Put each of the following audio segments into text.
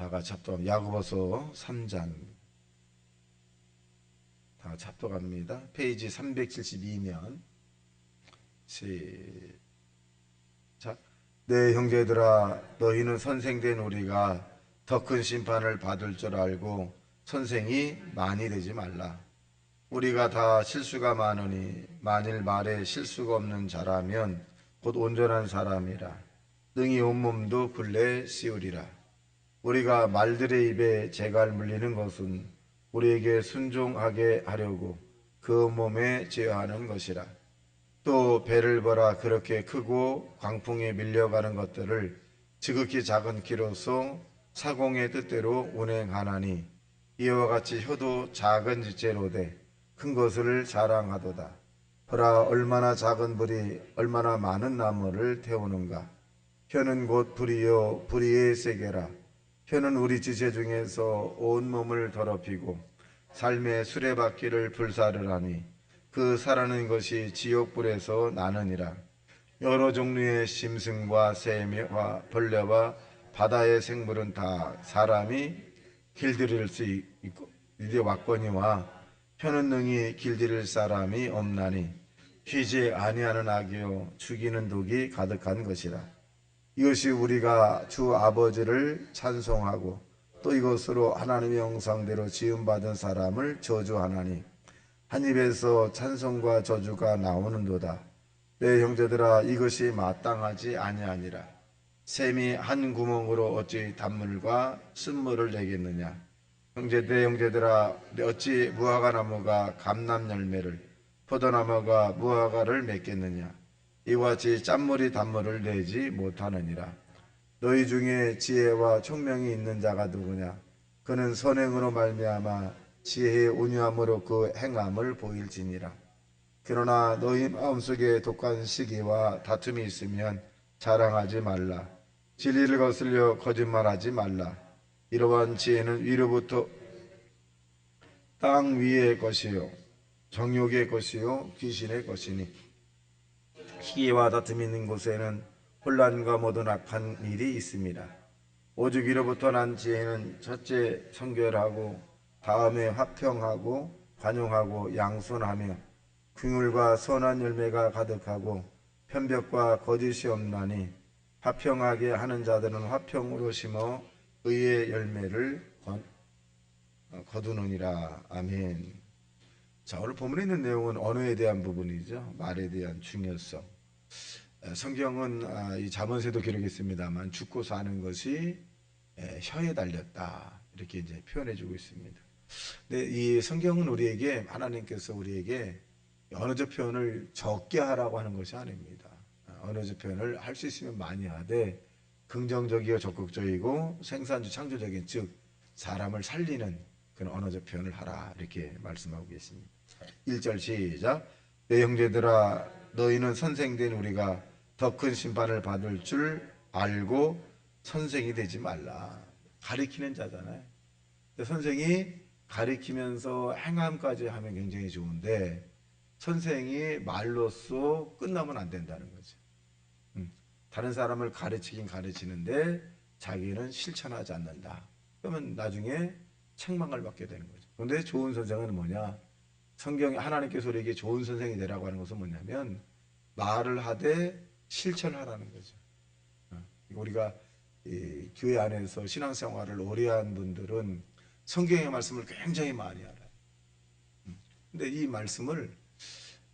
다 같이 합독. 야고보서 3장. 다 같이 합독합니다. 페이지 372면. 시작. 내 형제들아, 너희는 선생된 우리가 더 큰 심판을 받을 줄 알고 선생이 많이 되지 말라. 우리가 다 실수가 많으니 만일 말에 실수가 없는 자라면 곧 온전한 사람이라 능히 온몸도 굴레 씌우리라. 우리가 말들의 입에 재갈 물리는 것은 우리에게 순종하게 하려고 그 몸에 제어하는 것이라. 또 배를 보라. 그렇게 크고 광풍에 밀려가는 것들을 지극히 작은 키로서 사공의 뜻대로 운행하나니 이와 같이 혀도 작은 지체로되 큰 것을 자랑하도다. 보라, 얼마나 작은 불이 얼마나 많은 나무를 태우는가. 혀는 곧 불이요 불의의 세계라. 혀는 우리 지체 중에서 온몸을 더럽히고 삶의 수레바퀴를 불사르라니 그 사라는 것이 지옥불에서 나느니라. 여러 종류의 짐승과 새와 벌레와 바다의 생물은 다 사람이 길들일 수 있고 이제 왔거니와 혀는 능히 길들일 사람이 없나니 쉬지 아니하는 악이요 죽이는 독이 가득한 것이라. 이것이 우리가 주 아버지를 찬송하고 또 이것으로 하나님의 형상대로 지음받은 사람을 저주하나니 한 입에서 찬송과 저주가 나오는도다. 내 형제들아, 이것이 마땅하지 아니하니라. 샘이 한 구멍으로 어찌 단물과 쓴물을 내겠느냐. 내 형제들아, 어찌 무화과 나무가 감람 열매를 포도나무가 무화과를 맺겠느냐. 이와 같이 짠물이 단물을 내지 못하느니라. 너희 중에 지혜와 총명이 있는 자가 누구냐. 그는 선행으로 말미암아 지혜의 온유함으로 그 행함을 보일지니라. 그러나 너희 마음속에 독한 시기와 다툼이 있으면 자랑하지 말라. 진리를 거슬려 거짓말하지 말라. 이러한 지혜는 위로부터 땅 위의 것이요 정욕의 것이요 귀신의 것이니 시기와 다툼이 있는 곳에는 혼란과 모든 악한 일이 있습니다. 오직 위로부터 난 지혜는 첫째 청결하고 다음에 화평하고 관용하고 양손하며 긍휼과 선한 열매가 가득하고 편벽과 거짓이 없나니 화평하게 하는 자들은 화평으로 심어 의의 열매를 거두느니라. 아멘. 자, 오늘 본문에 있는 내용은 언어에 대한 부분이죠. 말에 대한 중요성. 성경은 이 잠언에도 기록했습니다만 죽고 사는 것이 혀에 달렸다, 이렇게 이제 표현해주고 있습니다. 근데 이 성경은 우리에게, 하나님께서 우리에게 언어적 표현을 적게 하라고 하는 것이 아닙니다. 언어적 표현을 할 수 있으면 많이 하되 긍정적이고 적극적이고 생산주 창조적인, 즉 사람을 살리는 그런 언어적 표현을 하라, 이렇게 말씀하고 계십니다. 1절 시작. 내 형제들아, 너희는 선생된 우리가 더 큰 심판을 받을 줄 알고 선생이 되지 말라. 가리키는 자잖아요. 선생이 가리키면서 행함까지 하면 굉장히 좋은데 선생이 말로써 끝나면 안 된다는 거죠. 다른 사람을 가르치긴 가르치는데 자기는 실천하지 않는다. 그러면 나중에 책망을 받게 되는 거죠. 그런데 좋은 선생은 뭐냐? 성경에 하나님께서 우리에게 좋은 선생이 되라고 하는 것은 뭐냐면 말을 하되 실천하라는 거죠. 우리가 이 교회 안에서 신앙생활을 오래 한 분들은 성경의 말씀을 굉장히 많이 알아요. 근데 이 말씀을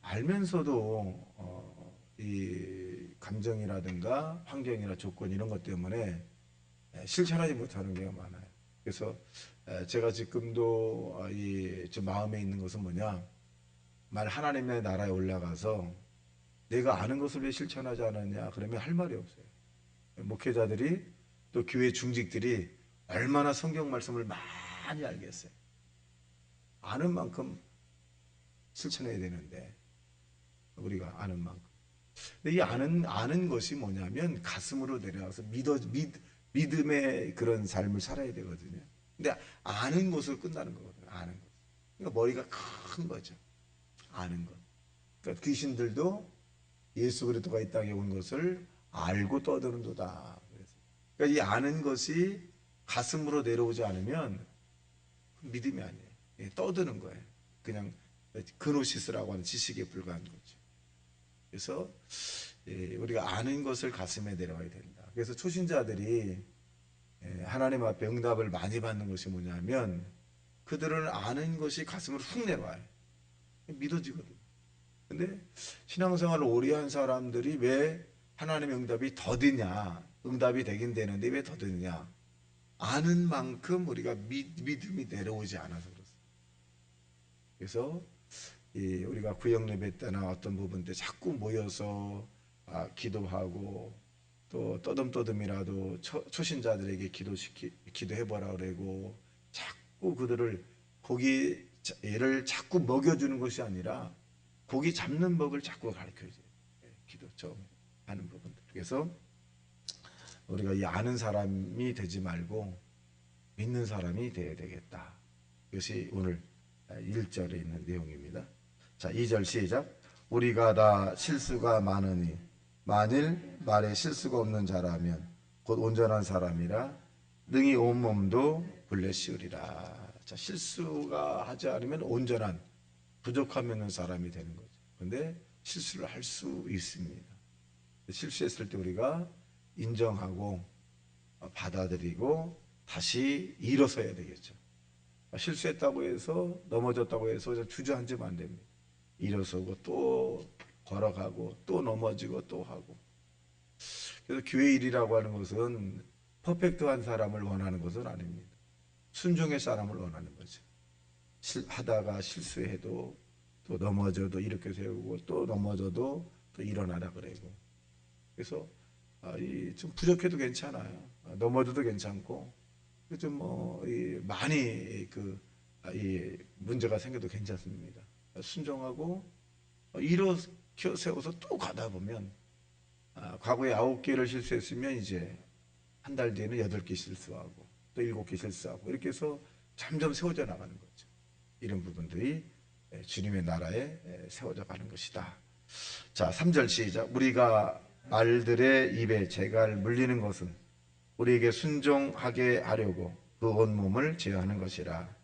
알면서도 이 감정이라든가 환경이나 조건 이런 것 때문에 실천하지 못하는 경우가 많아요. 그래서 제가 지금도 제 마음에 있는 것은 뭐냐, 하나님의 나라에 올라가서 내가 아는 것을 왜 실천하지 않았냐 그러면 할 말이 없어요. 목회자들이 또 교회 중직들이 얼마나 성경 말씀을 많이 알겠어요. 아는 만큼 실천해야 되는데 우리가 아는 만큼. 근데 이 아는 것이 뭐냐면 가슴으로 내려와서 믿음의 그런 삶을 살아야 되거든요. 근데 아는 것으로 끝나는 거거든요. 아는 것. 그러니까 머리가 큰 거죠. 아는 것. 그러니까 귀신들도 예수 그리스도가 이 땅에 온 것을 알고 떠드는도다. 그러니까 이 아는 것이 가슴으로 내려오지 않으면 믿음이 아니에요. 예, 떠드는 거예요. 그냥 그노시스라고 하는 지식에 불과한 거죠. 그래서 우리가 아는 것을 가슴에 내려와야 된다. 그래서 초신자들이 하나님 앞에 응답을 많이 받는 것이 뭐냐면 그들은 아는 것이 가슴으로 훅 내려와요. 믿어지거든요. 근데 신앙생활을 오래 한 사람들이 왜 하나님의 응답이 더디냐? 응답이 되긴 되는데 왜 더디냐? 아는 만큼 우리가 믿음이 내려오지 않아서 그렇습니다. 그래서 우리가 구역 예배 때나 어떤 부분 때 자꾸 모여서 기도하고 또 떠듬떠듬이라도 초신자들에게 기도해보라 그러고 자꾸 그들을 얘를 자꾸 먹여주는 것이 아니라 고기 잡는 법을 자꾸 가르쳐줘요. 기도 처음에 하는 부분들. 그래서 우리가 이 아는 사람이 되지 말고 믿는 사람이 되어야 되겠다. 이것이 오늘 1절에 있는 내용입니다. 자, 2절 시작. 우리가 다 실수가 많으니 만일 말에 실수가 없는 자라면 곧 온전한 사람이라 능히 온몸도 굴려 씌우리라. 자, 실수가 하지 않으면 온전한 부족함이 없는 사람이 되는 거죠. 그런데 실수를 할 수 있습니다. 실수했을 때 우리가 인정하고 받아들이고 다시 일어서야 되겠죠. 실수했다고 해서 넘어졌다고 해서 주저앉으면 안 됩니다. 일어서고 또 걸어가고 또 넘어지고 또 하고. 그래서 교회 일이라고 하는 것은 퍼펙트한 사람을 원하는 것은 아닙니다. 순종의 사람을 원하는 거죠. 하다가 실수해도 또 넘어져도 이렇게 세우고 또 넘어져도 또 일어나라 그러고. 그래서 좀 부족해도 괜찮아요. 넘어져도 괜찮고 좀 많이 문제가 생겨도 괜찮습니다. 순종하고 일으켜 세워서 또 가다 보면 과거에 9개를 실수했으면 이제 한 달 뒤에는 8개 실수하고 또 7개 실수하고 이렇게 해서 점점 세워져 나가는 거죠. 이런 부분들이 주님의 나라에 세워져 가는 것이다. 자, 3절 시작. 우리가 말들의 입에 재갈 물리는 것은 우리에게 순종하게 하려고 그 온몸을 제어하는 것이라.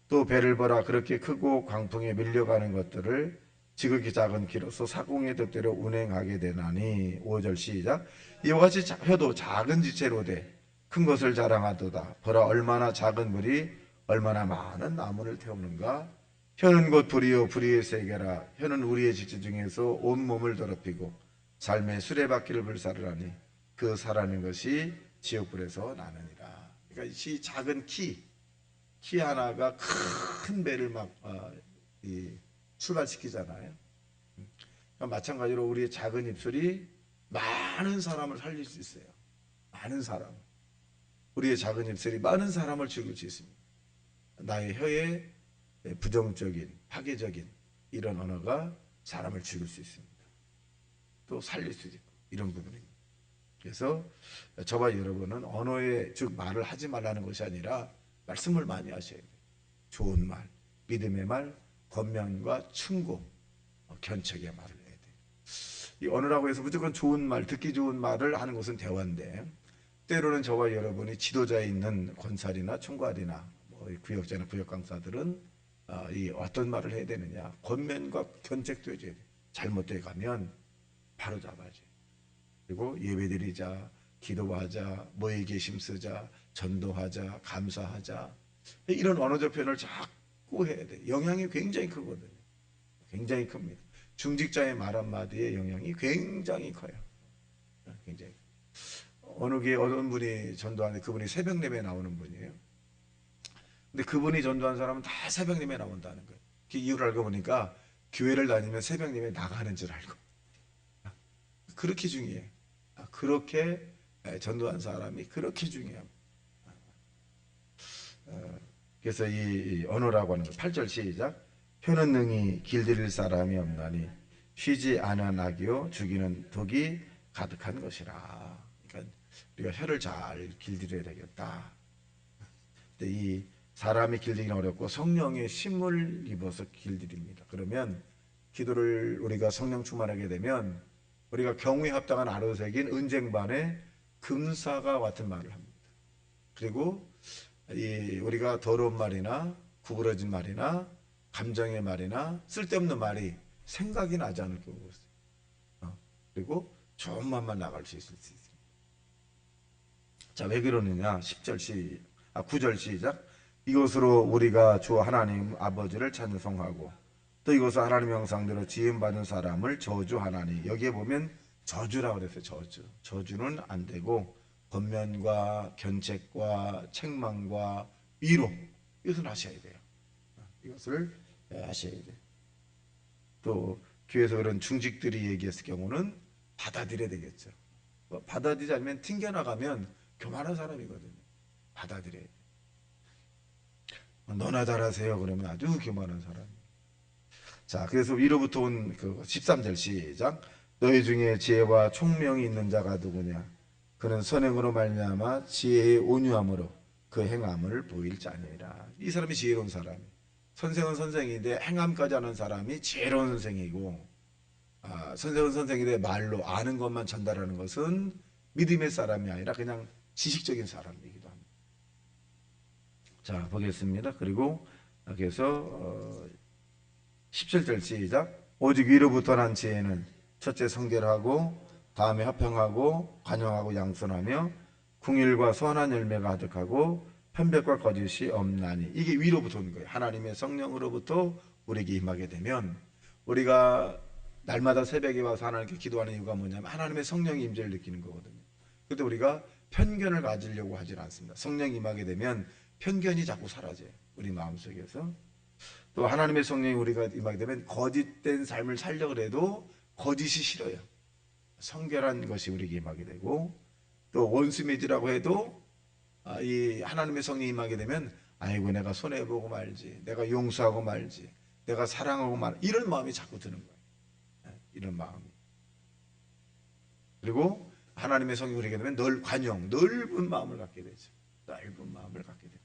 또 배를 보라. 그렇게 크고 광풍에 밀려가는 것들을 지극히 작은 키로서 사공의 뜻대로 운행하게 되나니. 5절 시작. 이와 같이 혀도 작은 지체로 돼 큰 것을 자랑하도다. 보라, 얼마나 작은 물이 얼마나 많은 나무를 태우는가. 혀는 곧 불이요 불의의 세계라. 혀는 우리의 지체 중에서 온몸을 더럽히고 삶의 수레바퀴를 불사르라니 그 사라는 것이 지옥불에서 나느니라. 그러니까 이 작은 키 하나가 큰 배를 출발시키잖아요. 그러니까 마찬가지로 우리의 작은 입술이 많은 사람을 살릴 수 있어요. 많은 사람. 우리의 작은 입술이 많은 사람을 죽일 수 있습니다. 나의 혀에 부정적인, 파괴적인 이런 언어가 사람을 죽일 수 있습니다. 또 살릴 수도 있고 이런 부분입니다. 그래서 저와 여러분은 언어에 즉 말을 하지 말라는 것이 아니라 말씀을 많이 하셔야 돼요. 좋은 말, 믿음의 말, 권면과 충고, 견책의 말을 해야 돼요. 이 언어라고 해서 무조건 좋은 말, 듣기 좋은 말을 하는 것은 대화인데 때로는 저와 여러분이 지도자에 있는 권사리나 총괄이나 구역자나 구역 강사들은 이 어떤 말을 해야 되느냐, 권면과 견책도 해줘야 돼요. 잘못돼 가면 바로 잡아줘요. 그리고 예배드리자, 기도하자, 모이게 힘쓰자, 전도하자, 감사하자, 이런 언어적 표현을 자꾸 해야 돼요. 영향이 굉장히 크거든요. 굉장히 큽니다. 중직자의 말 한마디에 영향이 굉장히 커요. 굉장히. 어느 교회 어떤 분이 전도하는데 그분이 새벽 예배에 나오는 분이에요. 근데 그분이 전도한 사람은 다 새벽 예배에 나온다는 거예요. 그 이유를 알고 보니까 교회를 다니면 새벽 예배에 나가는 줄 알고. 그렇게 중요해요. 그렇게 전도한 사람이 그렇게 중요합니다. 그래서 이 언어라고 하는 거 8절 시작. 혀는 능히 길들일 사람이 없나니 쉬지 않은 악이요 죽이는 독이 가득한 것이라. 그러니까 우리가 혀를 잘 길들여야 되겠다. 근데 이 사람이 길들이기는 어렵고 성령의 힘을 입어서 길들입니다. 그러면 기도를 우리가 성령 충만하게 되면 우리가 경우에 합당한 아로새긴 은쟁반에 금사가 같은 말을 합니다. 그리고 우리가 더러운 말이나 구부러진 말이나 감정의 말이나 쓸데없는 말이 생각이 나지 않을 거고, 그리고 좋은 말만 나갈 수 있을 수 있습니다. 자, 왜 그러느냐? 9절 시작. 이것으로 우리가 주 하나님 아버지를 찬송하고 또 이것을 하나님의 형상대로 지음받은 사람을 저주하나니. 여기에 보면 저주라고 그랬어요. 저주는 안 되고 권면과 견책과 책망과 위로, 이것을 하셔야 돼요. 이것을 하셔야 돼요. 또 교회에서 그런 중직들이 얘기했을 경우는 받아들여야 되겠죠. 받아들이지 않으면 튕겨나가면 교만한 사람이거든요. 받아들여야 돼요. 너나 잘하세요 그러면 아주 교만한 사람이에요. 자, 그래서 위로부터 온 13절 시작. 너희 중에 지혜와 총명이 있는 자가 누구냐? 그는 선행으로 말미암아 지혜의 온유함으로 그 행함을 보일 자니라. 이 사람이 지혜로운 사람이. 선생은 선생인데 행함까지 하는 사람이 지혜로운 선생이고, 선생은 선생인데 말로 아는 것만 전달하는 것은 믿음의 사람이 아니라 그냥 지식적인 사람이기도 합니다. 자, 보겠습니다. 그리고 여기서 17절 시작. 오직 위로부터 난 지혜는 첫째 성결하고 다음에 화평하고 관용하고 양선하며 궁일과 선한 열매가 가득하고 편백과 거짓이 없나니. 이게 위로부터 오는 거예요. 하나님의 성령으로부터 우리에게 임하게 되면, 우리가 날마다 새벽에 와서 하나님께 기도하는 이유가 뭐냐면 하나님의 성령의 임재를 느끼는 거거든요. 그런데 우리가 편견을 가지려고 하질 않습니다. 성령이 임하게 되면 편견이 자꾸 사라져요. 우리 마음속에서. 또 하나님의 성령이 우리가 임하게 되면 거짓된 삶을 살려고 해도 거짓이 싫어요. 성결한 것이 우리에게 임하게 되고, 또 원수 맺으라고 해도 이 하나님의 성령이 임하게 되면 아이고 내가 손해보고 말지, 내가 용서하고 말지, 내가 사랑하고 말지, 이런 마음이 자꾸 드는 거예요. 이런 마음이. 그리고 하나님의 성령이 우리에게 되면 넓은 마음을 갖게 되죠. 넓은 마음을 갖게 됩니다.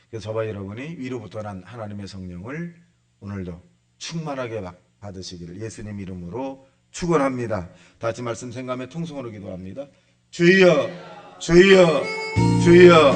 그래서 저와 여러분이 위로부터 난 하나님의 성령을 오늘도 충만하게 받으시기를 예수님 이름으로 축원합니다. 다시 말씀 생각하며 통성으로 기도합니다. 주여, 주여, 주여.